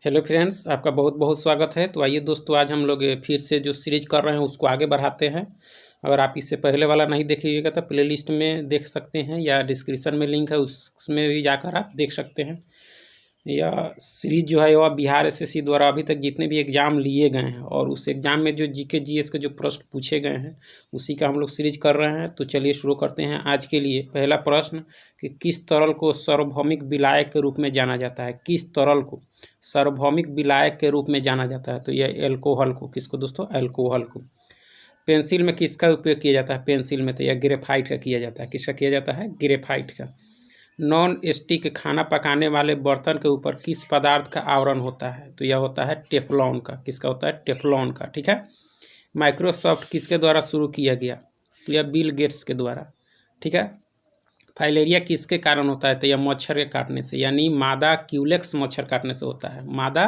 Hello friends, आपका बहुत बहुत स्वागत है। तो आइए दोस्तों, आज हम लोग फिर से जो सीरीज कर रहे हैं उसको आगे बढ़ाते हैं। अगर आप इससे पहले वाला नहीं देखिएगा तो प्लेलिस्ट में देख सकते हैं या डिस्क्रिप्शन में लिंक है, उसमें भी जाकर आप देख सकते हैं। यह सीरीज जो है वह बिहार एसएससी द्वारा अभी तक जितने भी एग्ज़ाम लिए गए हैं और उस एग्ज़ाम में जो जीके जीएस के जो प्रश्न पूछे गए हैं उसी का हम लोग सीरीज कर रहे हैं। तो चलिए शुरू करते हैं। आज के लिए पहला प्रश्न कि किस तरल को सार्वभौमिक विलायक के रूप में जाना जाता है। किस तरल को सार्वभौमिक विलायक के रूप में जाना जाता है? तो यह एल्कोहल को। किसको दोस्तों? एल्कोहल को। पेंसिल में किसका उपयोग किया जाता है? पेंसिल में तो यह ग्रेफाइट का किया जाता है। किसका किया जाता है? ग्रेफाइट का। नॉन स्टिक खाना पकाने वाले बर्तन के ऊपर किस पदार्थ का आवरण होता है? तो यह होता है टेफ्लॉन का। किसका होता है? टेफ्लॉन का। ठीक है। माइक्रोसॉफ्ट किसके द्वारा शुरू किया गया? तो यह बिल गेट्स के द्वारा। ठीक है। फाइलेरिया किसके कारण होता है? तो यह मच्छर के काटने से, यानी मादा क्यूलेक्स मच्छर काटने से होता है। मादा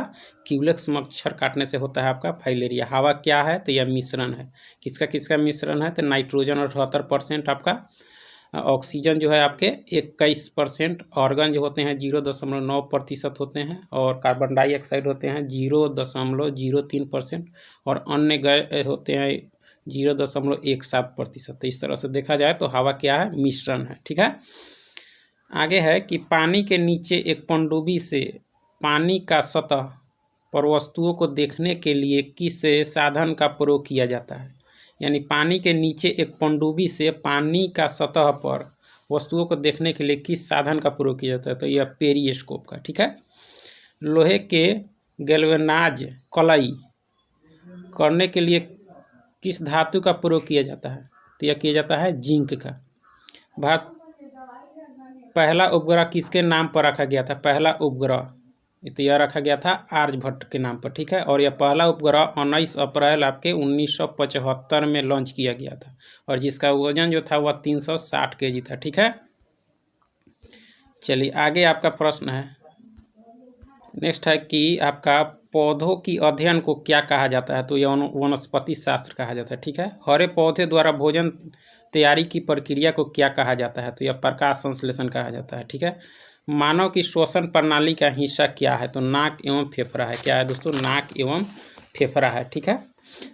क्यूलेक्स मच्छर काटने से होता है आपका फाइलेरिया। हवा क्या है? तो यह मिश्रण है। किसका किसका मिश्रण है? तो नाइट्रोजन 78% आपका, ऑक्सीजन जो है आपके 21%, ऑर्गन जो होते हैं 0.9% होते हैं, और कार्बन डाइऑक्साइड होते हैं 0.03%, और अन्य गैस होते हैं 0.17%। तो इस तरह से देखा जाए तो हवा क्या है? मिश्रण है। ठीक है। आगे है कि पानी के नीचे एक पनडुब्बी से पानी का सतह पर वस्तुओं को देखने के लिए किस साधन का प्रयोग किया जाता है? यानी पानी के नीचे एक पनडुब्बी से पानी का सतह पर वस्तुओं को देखने के लिए किस साधन का प्रयोग किया जाता है? तो यह पेरिस्कोप का। ठीक है। लोहे के गैल्वेनाइज कलई करने के लिए किस धातु का प्रयोग किया जाता है? तो यह किया जाता है जिंक का। भारत पहला उपग्रह किसके नाम पर रखा गया था? पहला उपग्रह तो यह रखा गया था आर्यभट्ट के नाम पर। ठीक है। और यह पहला उपग्रह 19 अप्रैल आपके 1975 में लॉन्च किया गया था, और जिसका वजन जो था वह 360 kg था। ठीक है। चलिए आगे आपका प्रश्न है। नेक्स्ट है कि आपका पौधों की अध्ययन को क्या कहा जाता है? तो यह वनस्पति शास्त्र कहा जाता है। ठीक है। हरे पौधे द्वारा भोजन तैयारी की प्रक्रिया को क्या कहा जाता है? तो यह प्रकाश संश्लेषण कहा जाता है। ठीक है। मानव की श्वसन प्रणाली का हिस्सा क्या है? तो नाक एवं फेफड़ा है। क्या है दोस्तों? नाक एवं फेफड़ा है। ठीक है।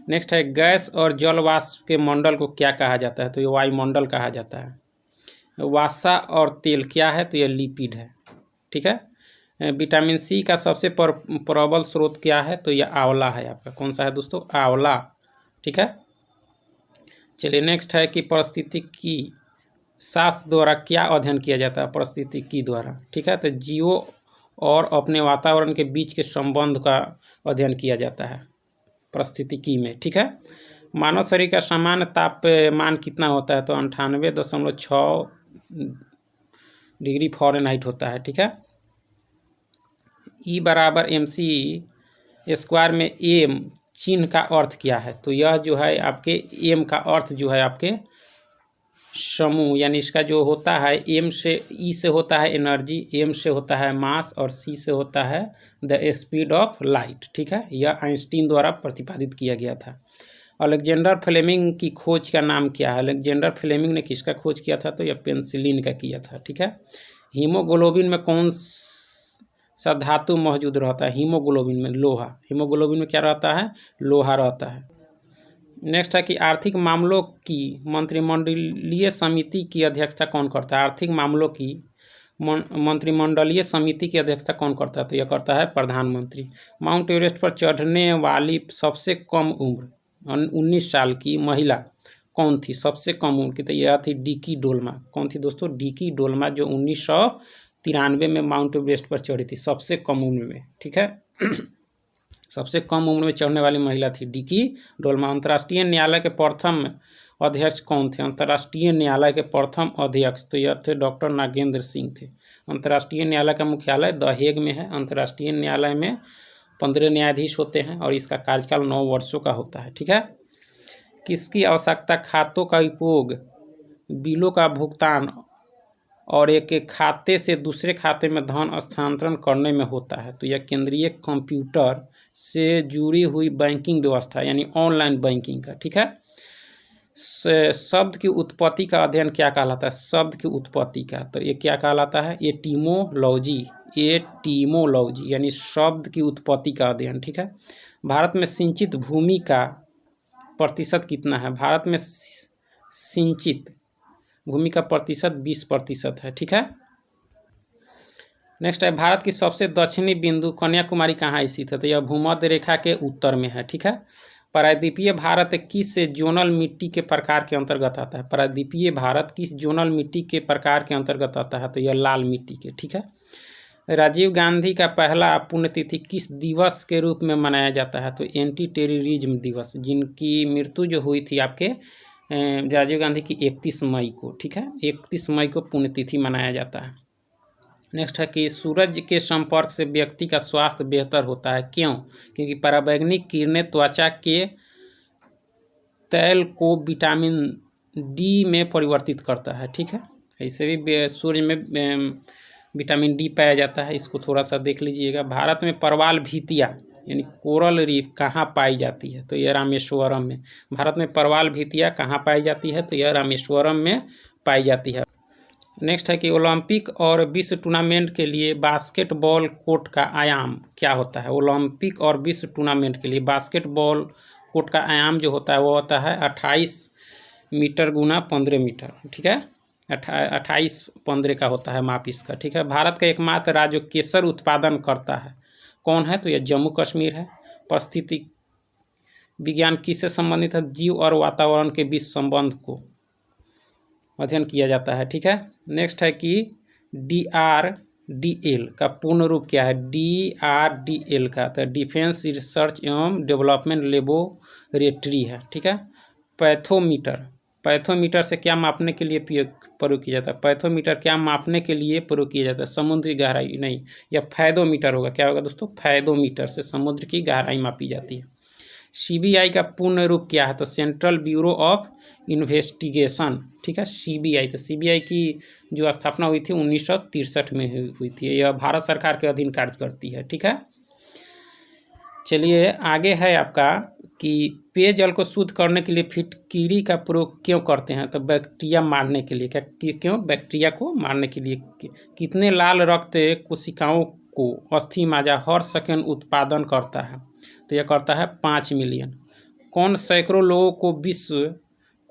नेक्स्ट है गैस और जल वाष्प के मंडल को क्या कहा जाता है? तो ये वायुमंडल कहा जाता है। वसा और तेल क्या है? तो यह लिपिड है। ठीक है। विटामिन सी का सबसे प्रबल स्रोत क्या है? तो यह आंवला है आपका। कौन सा है दोस्तों? आंवला। ठीक है। चलिए नेक्स्ट है कि पारिस्थितिकी शास्त्र द्वारा क्या अध्ययन किया जाता है? पारिस्थितिकी द्वारा। ठीक है। तो जीवों और अपने वातावरण के बीच के संबंध का अध्ययन किया जाता है पारिस्थितिकी में। ठीक है। मानव शरीर का सामान्य तापमान कितना होता है? तो 98.6 डिग्री फ़ारेनहाइट होता है। ठीक है। E बराबर mc² में एम चिन्ह का अर्थ क्या है? तो यह जो है आपके एम का अर्थ जो है आपके समूह, यानी इसका जो होता है एम से, ई से होता है एनर्जी, एम से होता है मास, और सी से होता है द स्पीड ऑफ लाइट। ठीक है। यह आइंस्टीन द्वारा प्रतिपादित किया गया था। अलेक्जेंडर फ्लेमिंग की खोज का नाम क्या है? अलेक्जेंडर फ्लेमिंग ने किसका खोज किया था? तो यह पेंसिलिन का किया था। ठीक है। हीमोग्लोबिन में कौन सा धातु मौजूद रहता है? हीमोग्लोबिन में लोहा। हीमोग्लोबिन में क्या रहता है? लोहा रहता है। नेक्स्ट है कि आर्थिक मामलों की मंत्रिमंडलीय समिति की अध्यक्षता कौन करता है? आर्थिक मामलों की मंत्रिमंडलीय समिति की अध्यक्षता कौन करता है? तो यह करता है प्रधानमंत्री। माउंट एवरेस्ट पर चढ़ने वाली सबसे कम उम्र 19 साल की महिला कौन थी? सबसे कम उम्र की तो यह थी डिकी डोल्मा। कौन थी दोस्तों? डिकी डोल्मा, जो 1993 में माउंट एवरेस्ट पर चढ़ी थी सबसे कम उम्र में। ठीक है। सबसे कम उम्र में चढ़ने वाली महिला थी डिकी डोल्मा। अंतर्राष्ट्रीय न्यायालय के प्रथम अध्यक्ष कौन थे? अंतर्राष्ट्रीय न्यायालय के प्रथम अध्यक्ष तो यह थे डॉक्टर नागेंद्र सिंह थे। अंतर्राष्ट्रीय न्यायालय का मुख्यालय द हेग में है। अंतर्राष्ट्रीय न्यायालय में 15 न्यायाधीश होते हैं और इसका कार्यकाल 9 वर्षों का होता है। ठीक है। किसकी आवश्यकता खातों का उपयोग, बिलों का भुगतान और एक खाते से दूसरे खाते में धन स्थानांतरण करने में होता है? तो यह केंद्रीय कंप्यूटर से जुड़ी हुई बैंकिंग व्यवस्था, यानी ऑनलाइन बैंकिंग का। ठीक है। शब्द की उत्पत्ति का अध्ययन क्या कहलाता है? शब्द की उत्पत्ति का तो ये क्या कहलाता है? एटिमोलॉजी। एटीमोलॉजी यानी शब्द की उत्पत्ति का अध्ययन। ठीक है। भारत में सिंचित भूमि का प्रतिशत कितना है? भारत में सिंचित भूमि का प्रतिशत 20% है। ठीक है। नेक्स्ट है, भारत की सबसे दक्षिणी बिंदु कन्याकुमारी कहाँ स्थित है? तो यह भूमध्य रेखा के उत्तर में है। ठीक है। प्रायद्वीपीय भारत किस जोनल मिट्टी के प्रकार के अंतर्गत आता है? प्रायद्वीपीय भारत किस जोनल मिट्टी के प्रकार के अंतर्गत आता है? तो यह लाल मिट्टी के। ठीक है। राजीव गांधी का पहला पुण्यतिथि किस दिवस के रूप में मनाया जाता है? तो एंटी टेररिज्म दिवस, जिनकी मृत्यु जो हुई थी आपके राजीव गांधी की 31 मई को। ठीक है। 31 मई को पुण्यतिथि मनाया जाता है। नेक्स्ट है कि सूरज के संपर्क से व्यक्ति का स्वास्थ्य बेहतर होता है, क्यों? क्योंकि पराबैंगनी किरणें त्वचा के तैल को विटामिन डी में परिवर्तित करता है। ठीक है। ऐसे भी सूर्य में विटामिन डी पाया जाता है, इसको थोड़ा सा देख लीजिएगा। भारत में परवाल भीतिया यानी कोरल रीफ कहाँ पाई जाती है? तो यह रामेश्वरम में। भारत में परवाल भीतिया कहाँ पाई जाती है? तो यह रामेश्वरम में पाई जाती है। नेक्स्ट है कि ओलंपिक और विश्व टूर्नामेंट के लिए बास्केटबॉल कोर्ट का आयाम क्या होता है? ओलंपिक और विश्व टूर्नामेंट के लिए बास्केटबॉल कोर्ट का आयाम जो होता है वो होता है 28 मीटर गुना 15 मीटर। ठीक है। 28-15 का होता है माप इसका। ठीक है। भारत का एकमात्र राज्य जो केसर उत्पादन करता है कौन है? तो यह जम्मू कश्मीर है। परिस्थिति विज्ञान किससे संबंधित है? जीव और वातावरण के बीच संबंध को अध्ययन किया जाता है। ठीक है। नेक्स्ट है कि DRDL का पूर्ण रूप क्या है? DRDL का तो डिफेंस रिसर्च एवं डेवलपमेंट लेबोरेटरी है। ठीक है। पैथोमीटर से क्या मापने के लिए प्रयोग किया जाता है? पैथोमीटर क्या मापने के लिए प्रयोग किया जाता है? समुद्री गहराई नहीं, यह फैदोमीटर होगा। क्या होगा दोस्तों? फैदोमीटर से समुद्र की गहराई मापी जाती है। CBI का पूर्ण रूप क्या है? तो सेंट्रल ब्यूरो ऑफ इन्वेस्टिगेशन। ठीक है। CBI तो CBI की जो स्थापना हुई थी 1963 में हुई थी। यह भारत सरकार के अधीन कार्य करती है। ठीक है। चलिए आगे है आपका कि पेयजल को शुद्ध करने के लिए फिटकीरी का प्रयोग क्यों करते हैं? तो बैक्टीरिया मारने के लिए। क्या क्यों? बैक्टीरिया को मारने के लिए। कितने लाल रक्त कोशिकाओं को अस्थि माजा हर सेकंड उत्पादन करता है? तो यह करता है 5 मिलियन। कौन सैकड़ों लोगों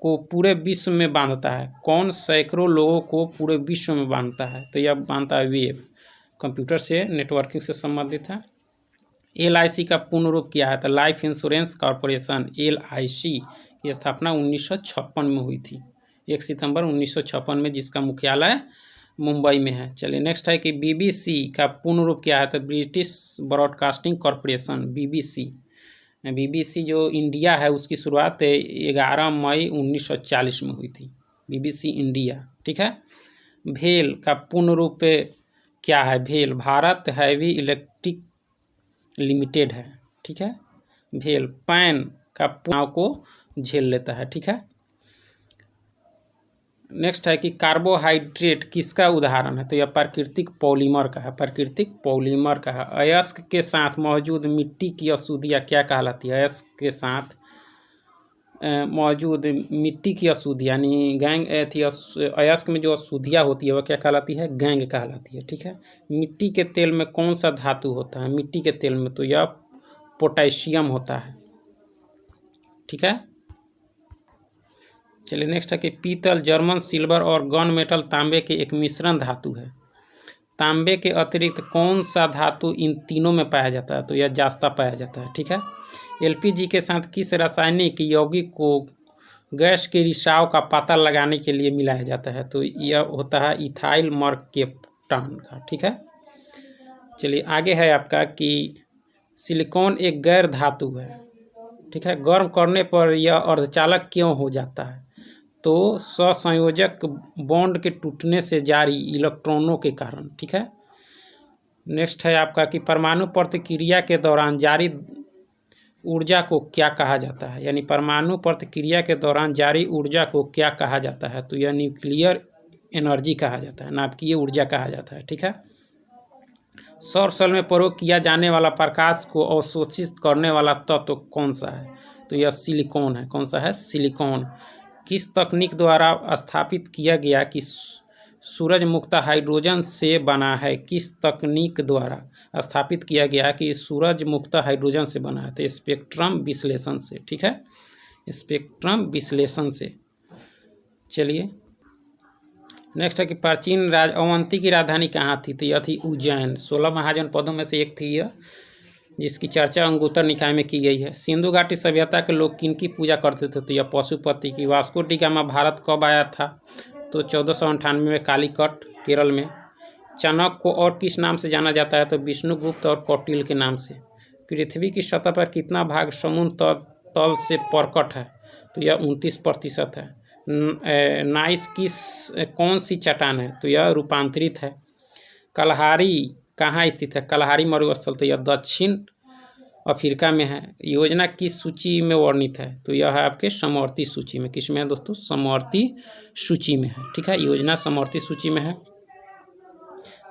को पूरे विश्व में बांधता है? कौन सैकड़ों लोगों को पूरे विश्व में बांधता है? तो यह बांधता है वेब, कंप्यूटर से नेटवर्किंग से संबंधित है। LIC का पूर्ण रूप क्या है? तो लाइफ इंश्योरेंस कॉरपोरेशन। LIC की स्थापना 1956 में हुई थी, 1 सितंबर 1956 में, जिसका मुख्यालय मुंबई में है। चलिए नेक्स्ट है कि BBC का पूर्ण रूप क्या है? तो ब्रिटिश ब्रॉडकास्टिंग कॉरपोरेशन। BBC जो इंडिया है उसकी शुरुआत 11 मई 1940 में हुई थी, BBC इंडिया। ठीक है। भेल का पूर्ण रूप क्या है? भेल भारत हैवी इलेक्ट्रिक लिमिटेड है। ठीक है। भेल पैन का पूर्ण को झेल लेता है। ठीक है। नेक्स्ट है कि कार्बोहाइड्रेट किसका उदाहरण है? तो यह प्राकृतिक पॉलीमर का है। प्राकृतिक पॉलीमर का है। अयस्क के साथ मौजूद मिट्टी की अशुद्धियाँ क्या कहलाती है? अयस्क के साथ मौजूद मिट्टी की अशुद्धि यानी गैंग थी। अयस्क में जो अशुद्धियाँ होती है वह क्या कहलाती है? गैंग कहलाती है। ठीक है। मिट्टी के तेल में कौन सा धातु होता है? मिट्टी के तेल में तो यह पोटेशियम होता है। ठीक है। चलिए नेक्स्ट है कि पीतल, जर्मन सिल्वर और गन मेटल तांबे के एक मिश्रण धातु है। तांबे के अतिरिक्त कौन सा धातु इन तीनों में पाया जाता है? तो यह जास्ता पाया जाता है। ठीक है। LPG के साथ किस रासायनिक यौगिक को गैस के रिसाव का पता लगाने के लिए मिलाया जाता है? तो यह होता है इथाइल मर्केप्टान का। ठीक है। चलिए आगे है आपका कि सिलिकॉन एक गैर धातु है। ठीक है। गर्म करने पर यह अर्धचालक क्यों हो जाता है? तो सहसंयोजक बॉन्ड के टूटने से जारी इलेक्ट्रॉनों के कारण। ठीक है। नेक्स्ट है आपका कि परमाणु प्रतिक्रिया के दौरान जारी ऊर्जा को क्या कहा जाता है? यानी परमाणु प्रतिक्रिया के दौरान जारी ऊर्जा को क्या कहा जाता है? तो यह न्यूक्लियर एनर्जी कहा जाता है, नाभिकीय ऊर्जा कहा जाता है। ठीक है। सौर सेल में प्रयोग किया जाने वाला प्रकाश को अवशोषित करने वाला तत्व कौन सा है? तो यह सिलिकॉन है। कौन सा है? सिलिकॉन। किस तकनीक द्वारा स्थापित किया गया कि सूरज मुक्त हाइड्रोजन से बना है, किस तकनीक द्वारा स्थापित किया गया है कि सूरज मुक्त हाइड्रोजन से बना है? तो स्पेक्ट्रम विश्लेषण से। ठीक है, स्पेक्ट्रम विश्लेषण से। चलिए नेक्स्ट है कि प्राचीन अवंती की राजधानी कहाँ थी? तो यह थी उज्जैन। 16 महाजनपदों में से एक थी यह, जिसकी चर्चा अंगुत्तर निकाय में की गई है। सिंधु घाटी सभ्यता के लोग किनकी पूजा करते थे? तो यह पशुपति की। वास्को डी गामा भारत कब आया था? तो 1498 में कालीकट केरल में। चाणक्य को और किस नाम से जाना जाता है? तो विष्णुगुप्त और कौटिल्य के नाम से। पृथ्वी की सतह पर कितना भाग समुद्र तल से प्रकट है? तो यह 29% है। नाइस कौन सी चट्टान है? तो यह रूपांतरित है। कलहारी कहाँ स्थित है? कलहारी मरुस्थल। तो यह दक्षिण अफ्रीका में है। योजना किस सूची में वर्णित है? तो यह है आपके समवर्ती सूची में। किस में है दोस्तों? समवर्ती सूची में है। ठीक है, योजना समवर्ती सूची में है।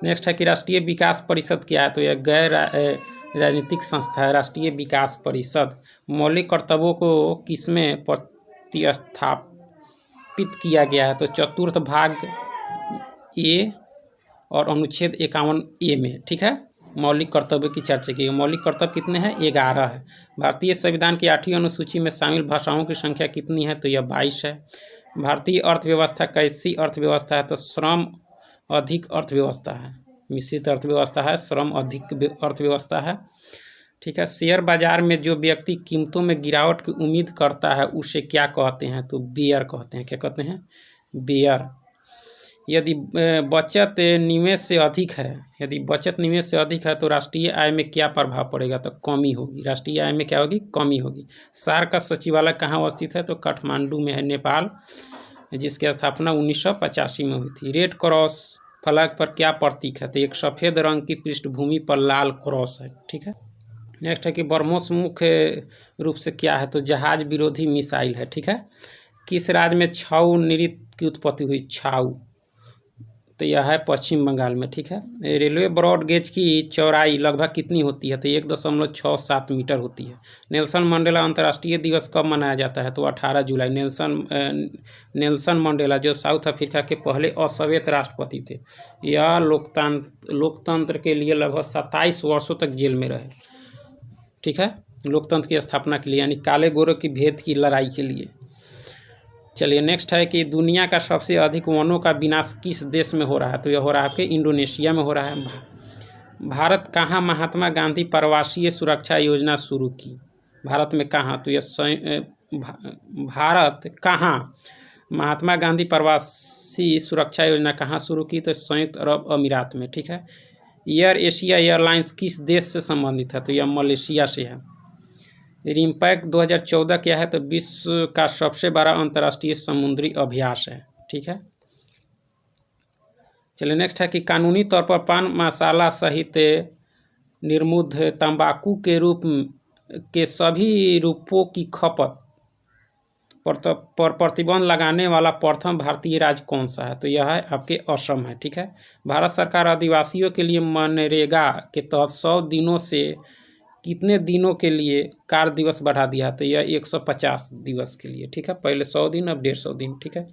नेक्स्ट है कि राष्ट्रीय विकास परिषद क्या है? तो यह गैर राजनीतिक संस्था है, राष्ट्रीय विकास परिषद। मौलिक कर्तव्यों को किसमें प्रतिस्थापित किया गया है? तो चतुर्थ भाग ए और अनुच्छेद 51A में। ठीक है, मौलिक कर्तव्य की चर्चा की। मौलिक कर्तव्य कितने हैं? 11 है। भारतीय संविधान की 8वीं अनुसूची में शामिल भाषाओं की संख्या कितनी है? तो यह 22 है। भारतीय अर्थव्यवस्था कैसी अर्थव्यवस्था है? तो श्रम अधिक अर्थव्यवस्था है। मिश्रित अर्थव्यवस्था है, श्रम अधिक अर्थव्यवस्था है। ठीक है, शेयर बाजार में जो व्यक्ति कीमतों में गिरावट की उम्मीद करता है उसे क्या कहते हैं? तो बेयर कहते हैं। क्या कहते हैं? बेयर। यदि बचत निवेश से अधिक है, यदि बचत निवेश से अधिक है तो राष्ट्रीय आय में क्या प्रभाव पड़ेगा? तो कमी होगी। राष्ट्रीय आय में क्या होगी? कमी होगी। सार्क का सचिवालय कहाँ अवस्थित है? तो काठमांडू में है, नेपाल, जिसकी स्थापना 1985 में हुई थी। रेड क्रॉस फलक पर क्या प्रतीक है? तो एक सफ़ेद रंग की पृष्ठभूमि पर लाल क्रॉस है। ठीक है, नेक्स्ट है कि ब्रह्मोस मुख्य रूप से क्या है? तो जहाज विरोधी मिसाइल है। ठीक है, किस राज्य में छऊ नृत्य की उत्पत्ति हुई? छाऊ। तो यह है पश्चिम बंगाल में। ठीक है, रेलवे ब्रॉड गेज की चौड़ाई लगभग कितनी होती है? तो 1.67 मीटर होती है। नेल्सन मंडेला अंतर्राष्ट्रीय दिवस कब मनाया जाता है? तो 18 जुलाई। नेल्सन मंडेला जो साउथ अफ्रीका के पहले अश्वेत राष्ट्रपति थे, यह लोकतंत्र के लिए लगभग 27 वर्षों तक जेल में रहे। ठीक है, लोकतंत्र की स्थापना के लिए, यानी काले गोरे की भेद की लड़ाई के लिए। चलिए नेक्स्ट है कि दुनिया का सबसे अधिक वनों का विनाश किस देश में हो रहा है? तो यह हो रहा है आपके इंडोनेशिया में हो रहा है। भारत कहाँ महात्मा गांधी प्रवासीय सुरक्षा योजना शुरू की? भारत में कहाँ? तो यह भारत कहाँ महात्मा गांधी प्रवासी सुरक्षा योजना कहाँ शुरू की? तो संयुक्त अरब अमीरात में। ठीक है, एयर एशिया एयरलाइंस किस देश से संबंधित है? तो यह मलेशिया से है। रिम्पैक 2014 क्या है? तो विश्व का सबसे बड़ा अंतर्राष्ट्रीय समुद्री अभ्यास है। ठीक है, चलिए नेक्स्ट है कि कानूनी तौर पर पान मसाला सहित निर्मुद्ध तंबाकू के रूप के सभी रूपों की खपत पर प्रतिबंध लगाने वाला प्रथम भारतीय राज्य कौन सा है? तो यह है आपके असम है। ठीक है, भारत सरकार आदिवासियों के लिए मनरेगा के तहत 100 दिनों से कितने दिनों के लिए कार्य दिवस बढ़ा दिया? तो यह 150 दिवस के लिए। ठीक है, पहले 100 दिन, अब 150 दिन। ठीक है,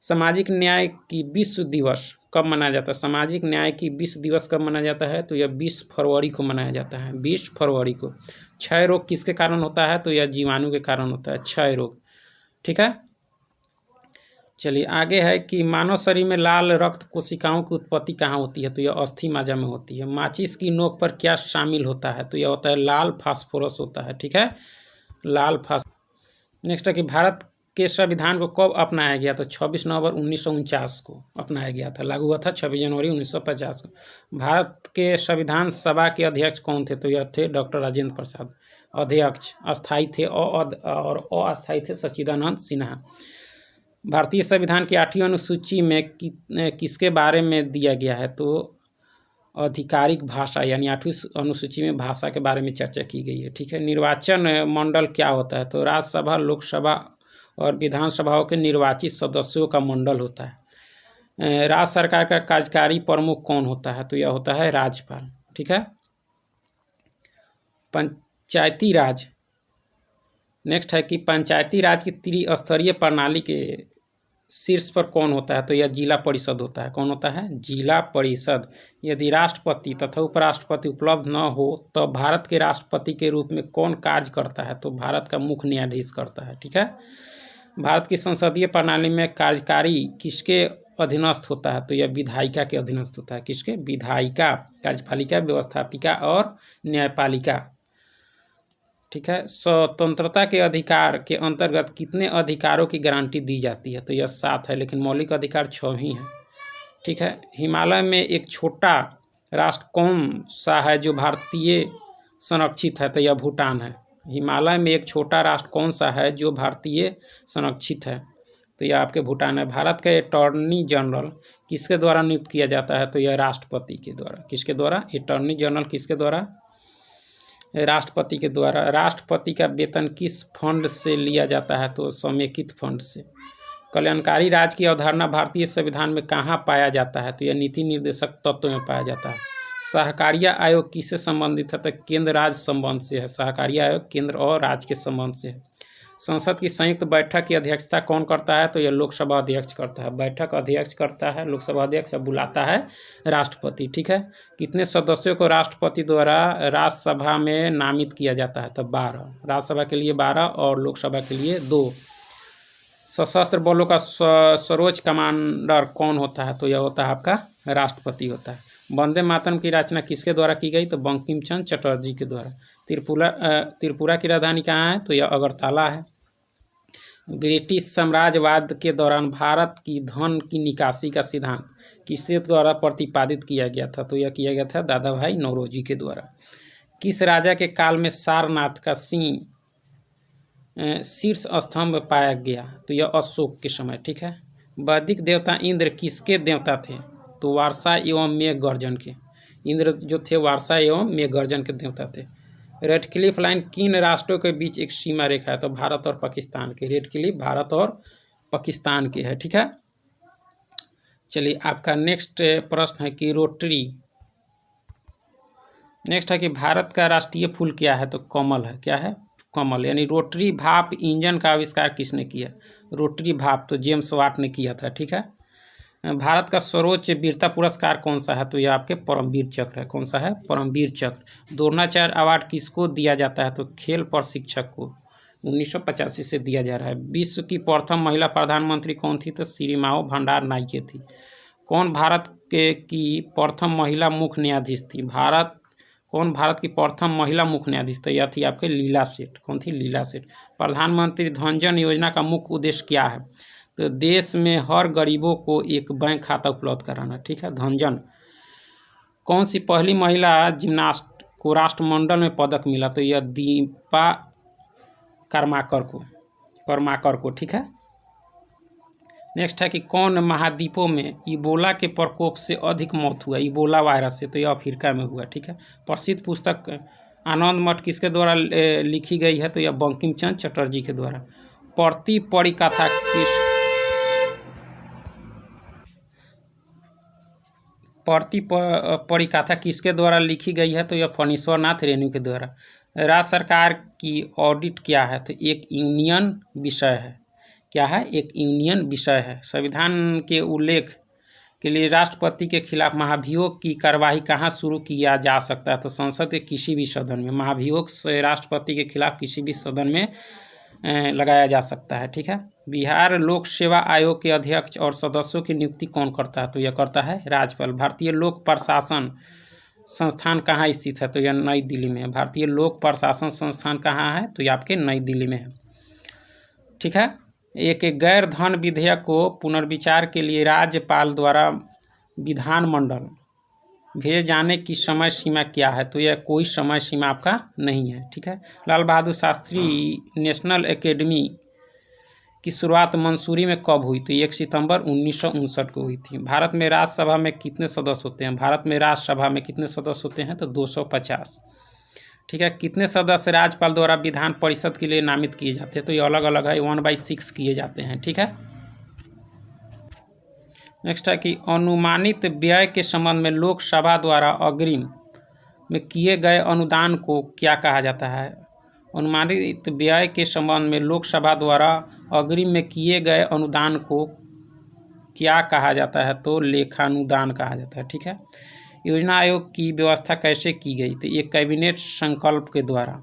सामाजिक न्याय की विश्व दिवस कब मनाया जाता है? सामाजिक न्याय की विश्व दिवस कब मनाया जाता है? तो यह 20 फरवरी को मनाया जाता है। 20 फरवरी को। क्षय रोग किसके कारण होता है? तो यह जीवाणु के कारण होता है, क्षय रोग। ठीक है, चलिए आगे है कि मानव शरीर में लाल रक्त कोशिकाओं की उत्पत्ति कहाँ होती है? तो यह अस्थि मज्जा में होती है। माचिस की नोक पर क्या शामिल होता है? तो यह होता है लाल फास्फोरस होता है। ठीक है, लाल फास्फोरस। नेक्स्ट है कि भारत के संविधान को कब अपनाया गया? तो 26 नवंबर 1949 को अपनाया गया था। लागू हुआ था 26 जनवरी 1950 को। भारत के संविधान सभा के अध्यक्ष कौन थे? तो यह थे डॉक्टर राजेंद्र प्रसाद। अध्यक्ष अस्थायी थे और अस्थायी थे सच्चिदानंद सिन्हा। भारतीय संविधान की 8वीं अनुसूची में किसके बारे में दिया गया है? तो आधिकारिक भाषा, यानी 8वीं अनुसूची में भाषा के बारे में चर्चा की गई है। ठीक है, निर्वाचन मंडल क्या होता है? तो राज्यसभा, लोकसभा और विधानसभाओं के निर्वाचित सदस्यों का मंडल होता है। राज्य सरकार का कार्यकारी प्रमुख कौन होता है? तो यह होता है राज्यपाल। ठीक है, पंचायती राज। नेक्स्ट है कि पंचायती राज की त्रिस्तरीय प्रणाली के शीर्ष पर कौन होता है? तो यह जिला परिषद होता है। कौन होता है? जिला परिषद। यदि राष्ट्रपति तथा उपराष्ट्रपति उपलब्ध न हो तो भारत के राष्ट्रपति के रूप में कौन कार्य करता है? तो भारत का मुख्य न्यायाधीश करता है। ठीक है। भारत की संसदीय प्रणाली में कार्यकारी किसके अधीनस्थ होता है? तो यह विधायिका के अधीनस्थ होता है। किसके? विधायिका, कार्यपालिका, व्यवस्थापिका और न्यायपालिका। ठीक है। स्वतंत्रता के अधिकार के अंतर्गत कितने अधिकारों की गारंटी दी जाती है? तो यह 7 है, लेकिन मौलिक अधिकार 6 ही है। ठीक है। हिमालय में एक छोटा राष्ट्र कौन सा है जो भारतीय संरक्षित है? तो यह भूटान है। हिमालय में एक छोटा राष्ट्र कौन सा है जो भारतीय संरक्षित है? तो यह आपके भूटान है। भारत के अटॉर्नी जनरल किसके द्वारा नियुक्त किया जाता है? तो यह राष्ट्रपति के द्वारा। किसके द्वारा? अटॉर्नी जनरल किसके द्वारा? राष्ट्रपति के द्वारा। राष्ट्रपति का वेतन किस फंड से लिया जाता है? तो समेकित फंड से। कल्याणकारी राज्य की अवधारणा भारतीय संविधान में कहाँ पाया जाता है? तो यह नीति निर्देशक तत्व में पाया जाता है। सहकारिता आयोग किससे संबंधित है? तो केंद्र राज्य संबंध से है। सहकारिता आयोग केंद्र और राज्य के संबंध से है। संसद की संयुक्त बैठक की अध्यक्षता कौन करता है? तो यह लोकसभा अध्यक्ष करता है। बैठक अध्यक्ष करता है लोकसभा अध्यक्ष, बुलाता है राष्ट्रपति। ठीक है। कितने सदस्यों को राष्ट्रपति द्वारा राज्यसभा में नामित किया जाता है? तो 12। राज्यसभा के लिए 12 और लोकसभा के लिए 2। सशस्त्र बलों का सर्वोच्च कमांडर कौन होता है? तो यह होता है आपका राष्ट्रपति होता है। वंदे मातरम की रचना किसके द्वारा की गई? तो बंकिम चंद्र चटर्जी के द्वारा। त्रिपुरा की राजधानी कहाँ है? तो यह अगरतला है। ब्रिटिश साम्राज्यवाद के दौरान भारत की धन की निकासी का सिद्धांत किसके द्वारा प्रतिपादित किया गया था? तो यह किया गया था दादा भाई नौरोजी के द्वारा। किस राजा के काल में सारनाथ का सिंह शीर्ष स्तंभ पाया गया? तो यह अशोक के समय। ठीक है। वैदिक देवता इंद्र किसके देवता थे? तो वर्षा एवं मेघ गर्जन के। इंद्र जो थे वर्षा एवं मेघ गर्जन के देवता थे। रेड क्लिफ लाइन किन राष्ट्रों के बीच एक सीमा रेखा है? तो भारत और पाकिस्तान के। रेड क्लिफ भारत और पाकिस्तान के है। ठीक है। चलिए आपका नेक्स्ट प्रश्न है कि रोटरी। नेक्स्ट है कि भारत का राष्ट्रीय फूल क्या है? तो कमल है। क्या है? कमल। यानी रोटरी भाप इंजन का आविष्कार किसने किया? रोटरी भाप तो जेम्स वाट ने किया था। ठीक है। भारत का सर्वोच्च वीरता पुरस्कार कौन सा है? तो यह आपके परमवीर चक्र है। कौन सा है? परमवीर चक्र। द्रोणाचार्य अवार्ड किसको दिया जाता है? तो खेल प्रशिक्षक को 1985 से दिया जा रहा है। विश्व की प्रथम महिला प्रधानमंत्री कौन थी? तो श्रीमाओ भंडार नायके थी। कौन भारत की प्रथम महिला मुख्य न्यायाधीश थी? कौन भारत की प्रथम महिला मुख्य न्यायाधीश? तो यह थी आपके लीला सेठ। कौन थी? लीला सेठ। प्रधानमंत्री धनजन योजना का मुख्य उद्देश्य क्या है? तो देश में हर गरीबों को एक बैंक खाता उपलब्ध कराना। ठीक है। धनजन। कौन सी पहली महिला जिम्नास्ट को राष्ट्रमंडल में पदक मिला? तो यह दीपा कर्माकर को। ठीक है। नेक्स्ट है कि कौन महाद्वीपों में इबोला के प्रकोप से अधिक मौत हुआ? इबोला वायरस से। तो यह अफ्रीका में हुआ। ठीक है। प्रसिद्ध पुस्तक आनंद मठ किसके द्वारा लिखी गई है? तो यह बंकिम चंद्र चटर्जी के द्वारा। परिकथा किसके द्वारा लिखी गई है? तो यह फणीश्वर नाथ रेणु के द्वारा। राज्य सरकार की ऑडिट क्या है? तो एक यूनियन विषय है। क्या है? एक यूनियन विषय है। संविधान के उल्लेख के लिए राष्ट्रपति के खिलाफ महाभियोग की कार्यवाही कहाँ शुरू किया जा सकता है? तो संसद के किसी भी सदन में। महाभियोग से राष्ट्रपति के खिलाफ किसी भी सदन में लगाया जा सकता है। ठीक है। बिहार लोक सेवा आयोग के अध्यक्ष और सदस्यों की नियुक्ति कौन करता है? तो यह करता है राज्यपाल। भारतीय लोक प्रशासन संस्थान कहाँ स्थित है? तो यह नई दिल्ली में है। भारतीय लोक प्रशासन संस्थान कहाँ है? तो यह आपके नई दिल्ली में है। ठीक है। एक गैर धन विधेयक को पुनर्विचार के लिए राज्यपाल द्वारा विधानमंडल भेजे जाने की समय सीमा क्या है? तो यह कोई समय सीमा आपका नहीं है। ठीक है। लाल बहादुर शास्त्री नेशनल एकेडमी की शुरुआत मंसूरी में कब हुई? तो 1 सितंबर 1959 को हुई थी। भारत में राज्यसभा में कितने सदस्य होते हैं? भारत में राज्यसभा में कितने सदस्य होते हैं? तो 250। ठीक है। कितने सदस्य राज्यपाल द्वारा विधान परिषद के लिए नामित किए जाते हैं? तो ये अलग अलग है, 1/6 किए जाते हैं। ठीक है। नेक्स्ट है कि अनुमानित व्यय के संबंध में लोकसभा द्वारा अग्रिम में किए गए अनुदान को क्या कहा जाता है? अनुमानित व्यय के संबंध में लोकसभा द्वारा अग्रिम में किए गए अनुदान को क्या कहा जाता है? तो लेखानुदान कहा जाता है। ठीक है। योजना आयोग की व्यवस्था कैसे की गई? तो ये कैबिनेट संकल्प के द्वारा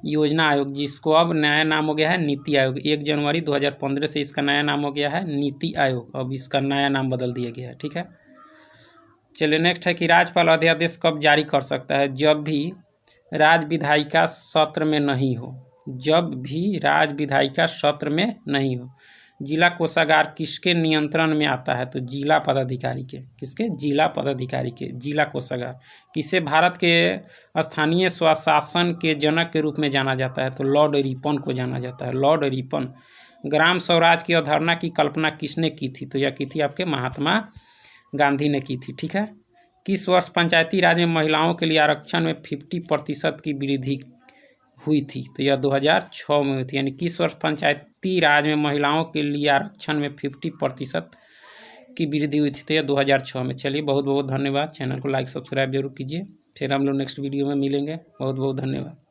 योजना आयोग, जिसको अब नया नाम हो गया है नीति आयोग, 1 जनवरी 2015 से इसका नया नाम हो गया है नीति आयोग। अब इसका नया नाम बदल दिया गया है। ठीक है। चलिए नेक्स्ट है कि राज्यपाल अध्यादेश कब जारी कर सकता है? जब भी राज्य विधायिका सत्र में नहीं हो, जब भी राज्य विधायिका सत्र में नहीं हो। जिला कोषागार किसके नियंत्रण में आता है? तो जिला पदाधिकारी के। किसके? जिला पदाधिकारी के। जिला कोषागार किसे भारत के स्थानीय स्वशासन के जनक के रूप में जाना जाता है? तो लॉर्ड रिपन को जाना जाता है। Lord Ripon. ग्राम स्वराज की अवधारणा की कल्पना किसने की थी? तो यह की थी आपके महात्मा गांधी ने की थी। ठीक है। किस वर्ष पंचायती राज में महिलाओं के लिए आरक्षण में 50% की वृद्धि हुई थी? तो यह 2006 में हुई थी। यानी किस वर्ष पंचायती राज में महिलाओं के लिए आरक्षण में 50% की वृद्धि हुई थी? तो यह 2006 में। चलिए बहुत बहुत धन्यवाद। चैनल को लाइक सब्सक्राइब जरूर कीजिए। फिर हम लोग नेक्स्ट वीडियो में मिलेंगे। बहुत बहुत धन्यवाद।